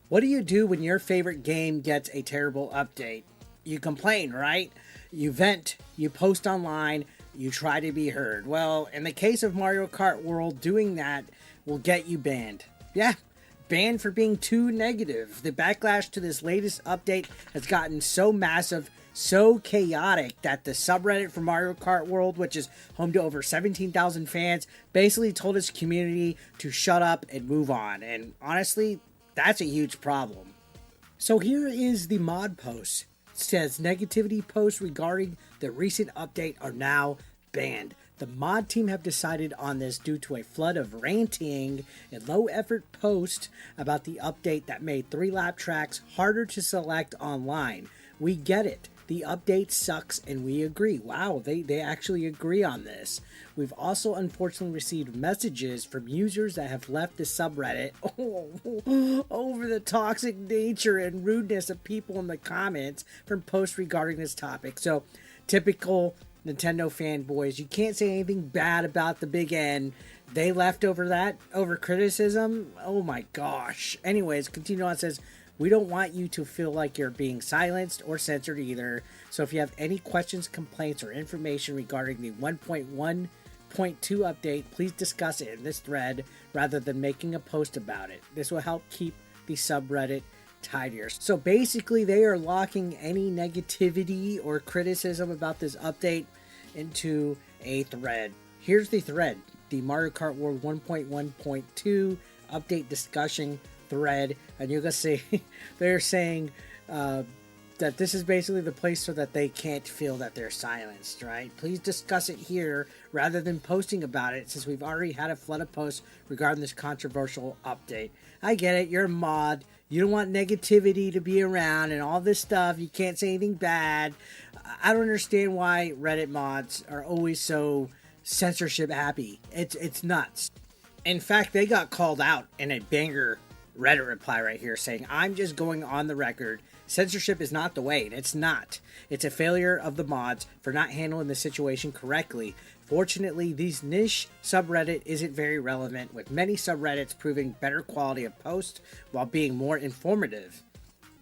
What do you do when your favorite game gets a terrible update? You complain, right? You vent, you post online, you try to be heard. Well, in the case of Mario Kart World, doing that will get you banned. Yeah, banned for being too negative. The backlash to this latest update has gotten so massive, so chaotic, that the subreddit for Mario Kart World, which is home to over 17,000 fans, basically told its community to shut up and move on. And honestly, that's a huge problem. So here is the mod post. It says negativity posts regarding the recent update are now banned. The mod team have decided on this due to a flood of ranting and low effort posts about the update that made 3-lap tracks harder to select online. We get it. The update sucks and we agree. Wow, they actually agree on this. We've also unfortunately received messages from users that have left the subreddit over the toxic nature and rudeness of people in the comments from posts regarding this topic. So, typical Nintendo fanboys, you can't say anything bad about the Big N. They left over criticism. Oh my gosh. Anyways, continue on. It says, we don't want you to feel like you're being silenced or censored either. So if you have any questions, complaints, or information regarding the 1.1.2 update, please discuss it in this thread rather than making a post about it. This will help keep the subreddit tidier. So basically, they are locking any negativity or criticism about this update into a thread. Here's the thread, the Mario Kart World 1.1.2 update discussion thread, and you're gonna see they're saying that this is basically the place so that they can't feel that they're silenced, right? Please discuss it here rather than posting about it, since we've already had a flood of posts regarding this controversial update. I get it, you're a mod, you don't want negativity to be around and all this stuff, you can't say anything bad. I don't understand why Reddit mods are always so censorship happy. It's nuts. In fact, they got called out in a banger Reddit reply right here saying, I'm just going on the record. Censorship is not the way. And it's not. It's a failure of the mods for not handling the situation correctly. Fortunately, these niche subreddit isn't very relevant, with many subreddits proving better quality of post while being more informative.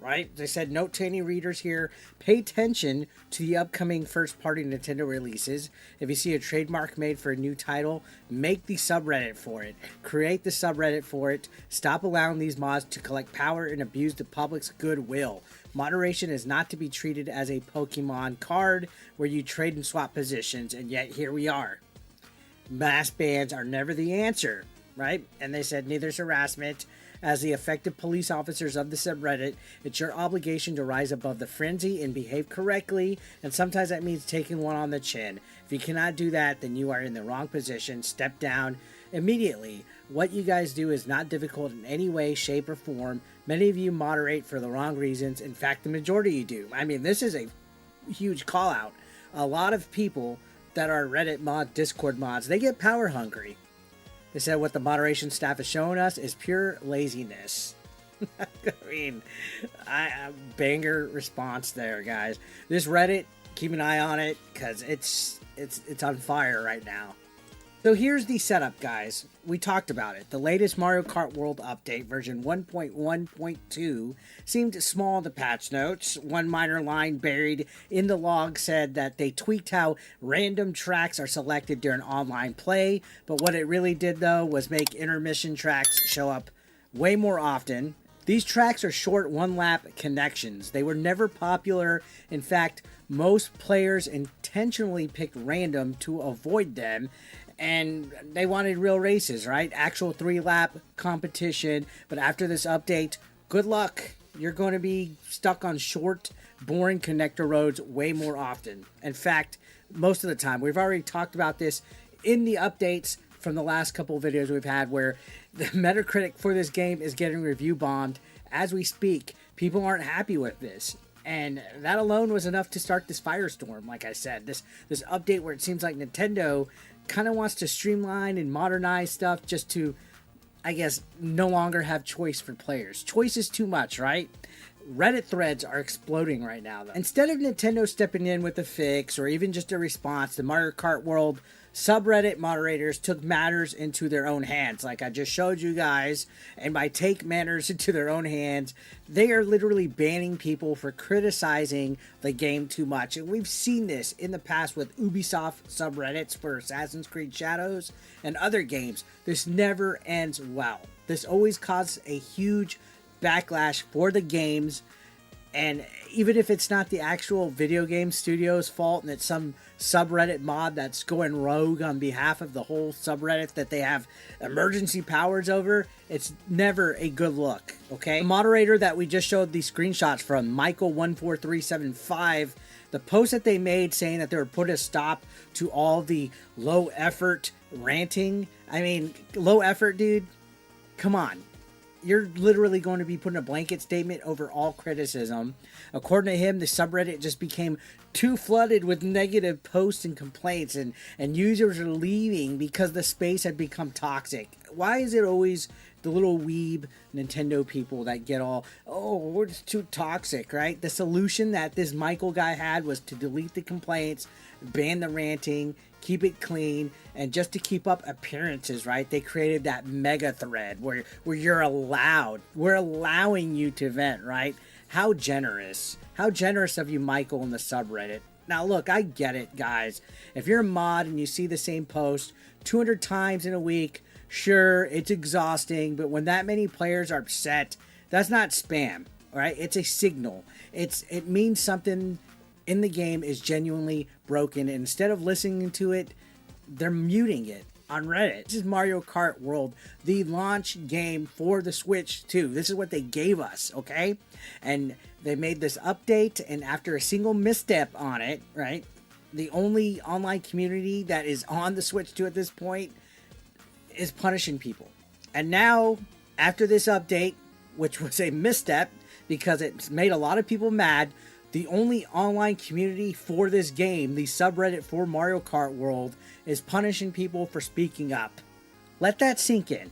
Right? They said, note to any readers here, pay attention to the upcoming first-party Nintendo releases. If you see a trademark made for a new title, make the subreddit for it. Create the subreddit for it. Stop allowing these mods to collect power and abuse the public's goodwill. Moderation is not to be treated as a Pokemon card where you trade and swap positions, and yet here we are. Mass bans are never the answer, right? And they said neither is harassment. As the effective police officers of the subreddit, it's your obligation to rise above the frenzy and behave correctly, and sometimes that means taking one on the chin. If you cannot do that, then you are in the wrong position. Step down immediately. What you guys do is not difficult in any way, shape, or form. Many of you moderate for the wrong reasons. In fact, the majority of you do. I mean, this is a huge call out. A lot of people that are Reddit mod, Discord mods, they get power hungry. They said what the moderation staff has shown us is pure laziness. I mean, banger response there, guys. This Reddit, keep an eye on it because it's on fire right now. So here's the setup, guys. We talked about it. The latest Mario Kart World update, version 1.1.2, seemed small in the patch notes. One minor line buried in the log said that they tweaked how random tracks are selected during online play, but what it really did, though, was make intermission tracks show up way more often. These tracks are short one-lap connections. They were never popular. In fact, most players intentionally picked random to avoid them. And they wanted real races, right? Actual 3-lap competition. But after this update, good luck. You're going to be stuck on short, boring connector roads way more often. In fact, most of the time. We've already talked about this in the updates from the last couple of videos we've had, where the Metacritic for this game is getting review bombed as we speak. People aren't happy with this. And that alone was enough to start this firestorm, like I said. This update where it seems like Nintendo kind of wants to streamline and modernize stuff just to, I guess, no longer have choice for players. Choice is too much, right? Reddit threads are exploding right now, though. Instead of Nintendo stepping in with a fix or even just a response, the Mario Kart World subreddit moderators took matters into their own hands, like I just showed you guys. And by take matters into their own hands, they are literally banning people for criticizing the game too much. And we've seen this in the past with Ubisoft subreddits for Assassin's Creed Shadows and other games. This never ends well. This always causes a huge backlash for the games. And even if it's not the actual video game studio's fault and it's some subreddit mod that's going rogue on behalf of the whole subreddit that they have emergency powers over, it's never a good look, okay? The moderator that we just showed these screenshots from, Michael14375, the post that they made saying that they would put a stop to all the low effort ranting. I mean, low effort, dude? Come on. You're literally going to be putting a blanket statement over all criticism. According to him, the subreddit just became too flooded with negative posts and complaints, and users are leaving because the space had become toxic. Why is it always the little weeb Nintendo people that get all, oh, we're just too toxic, right? The solution that this Michael guy had was to delete the complaints, ban the ranting, keep it clean, and just to keep up appearances, right? They created that mega thread where you're allowed. We're allowing you to vent, right? How generous. How generous of you, Michael, in the subreddit. Now, look, I get it, guys. If you're a mod and you see the same post 200 times in a week, sure, it's exhausting, but when that many players are upset, that's not spam, right? It's a signal. It means something in the game is genuinely broken, and instead of listening to it, they're muting it on Reddit. This is Mario Kart World, the launch game for the Switch 2. This is what they gave us, okay? And they made this update, and after a single misstep on it, right, the only online community that is on the Switch 2 at this point is punishing people. And now, after this update, which was a misstep because it made a lot of people mad, the only online community for this game, the subreddit for Mario Kart World, is punishing people for speaking up. Let that sink in.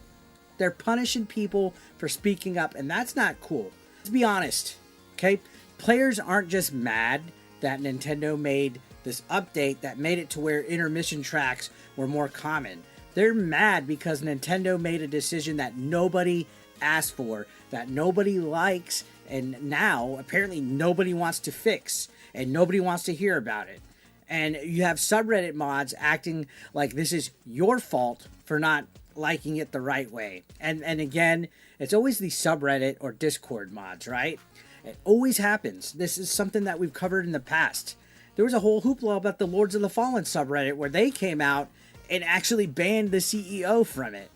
They're punishing people for speaking up, and that's not cool. Let's be honest, okay? Players aren't just mad that Nintendo made this update that made it to where intermission tracks were more common. They're mad because Nintendo made a decision that nobody asked for, that nobody likes, and now apparently nobody wants to fix, and nobody wants to hear about it. And you have subreddit mods acting like this is your fault for not liking it the right way. And again, it's always the subreddit or Discord mods, right? It always happens. This is something that we've covered in the past. There was a whole hoopla about the Lords of the Fallen subreddit where they came out and actually banned the CEO from it,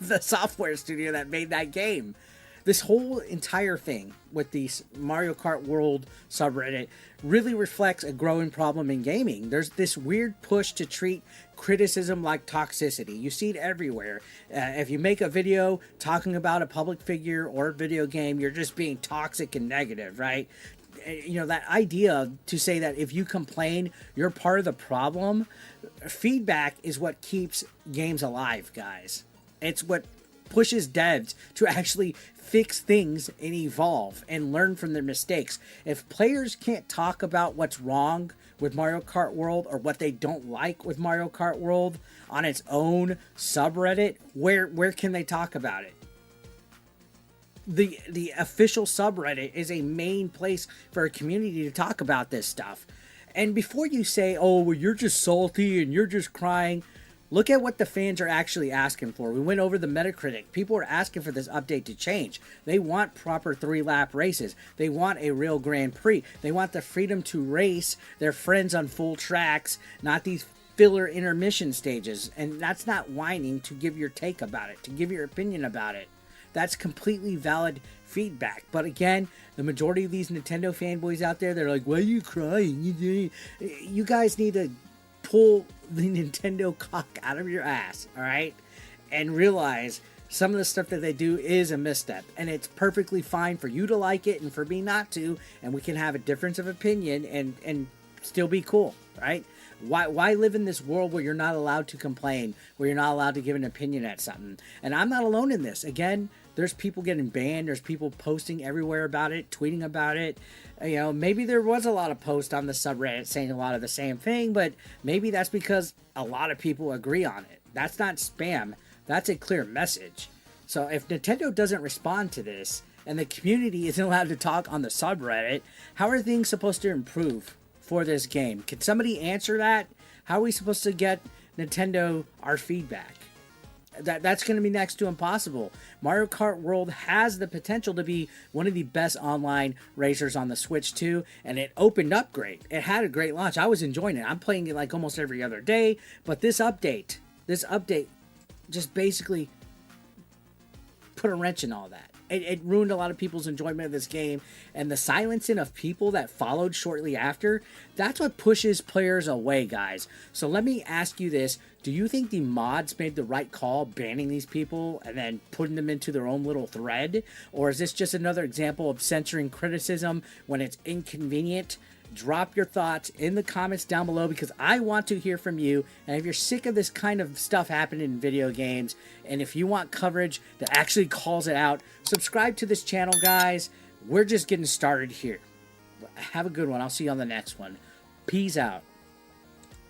the software studio that made that game. This whole entire thing with the Mario Kart World subreddit really reflects a growing problem in gaming. There's this weird push to treat criticism like toxicity. You see it everywhere. If you make a video talking about a public figure or a video game, you're just being toxic and negative, right? You know, that idea to say that if you complain, you're part of the problem. Feedback is what keeps games alive, guys. It's what pushes devs to actually fix things and evolve and learn from their mistakes. If players can't talk about what's wrong with Mario Kart World or what they don't like with Mario Kart World on its own subreddit, where can they talk about it? The official subreddit is a main place for a community to talk about this stuff. And before you say, oh, well, you're just salty and you're just crying, look at what the fans are actually asking for. We went over the Metacritic. People are asking for this update to change. They want proper 3-lap races. They want a real Grand Prix. They want the freedom to race their friends on full tracks, not these filler intermission stages. And that's not whining to give your take about it, to give your opinion about it. That's completely valid feedback. But again, the majority of these Nintendo fanboys out there, they're like, why are you crying? You guys need to pull the Nintendo cock out of your ass, all right? And realize some of the stuff that they do is a misstep. And it's perfectly fine for you to like it and for me not to. And we can have a difference of opinion and still be cool, right? Why live in this world where you're not allowed to complain, where you're not allowed to give an opinion at something? And I'm not alone in this. Again, there's people getting banned. There's people posting everywhere about it, tweeting about it. You know, maybe there was a lot of posts on the subreddit saying a lot of the same thing, but maybe that's because a lot of people agree on it. That's not spam. That's a clear message. So if Nintendo doesn't respond to this and the community isn't allowed to talk on the subreddit, how are things supposed to improve for this game? Can somebody answer that? How are we supposed to get Nintendo our feedback? That's going to be next to impossible. Mario Kart World has the potential to be one of the best online racers on the Switch 2, and it opened up great. It had a great launch. I was enjoying it. I'm playing it like almost every other day, but this update just basically put a wrench in all that. It ruined a lot of people's enjoyment of this game, and the silencing of people that followed shortly after, that's what pushes players away, guys. So let me ask you this. Do you think the mods made the right call banning these people and then putting them into their own little thread? Or is this just another example of censoring criticism when it's inconvenient? Drop your thoughts in the comments down below because I want to hear from you. And if you're sick of this kind of stuff happening in video games, and if you want coverage that actually calls it out, subscribe to this channel, guys. We're just getting started here. Have a good one. I'll see you on the next one. Peace out.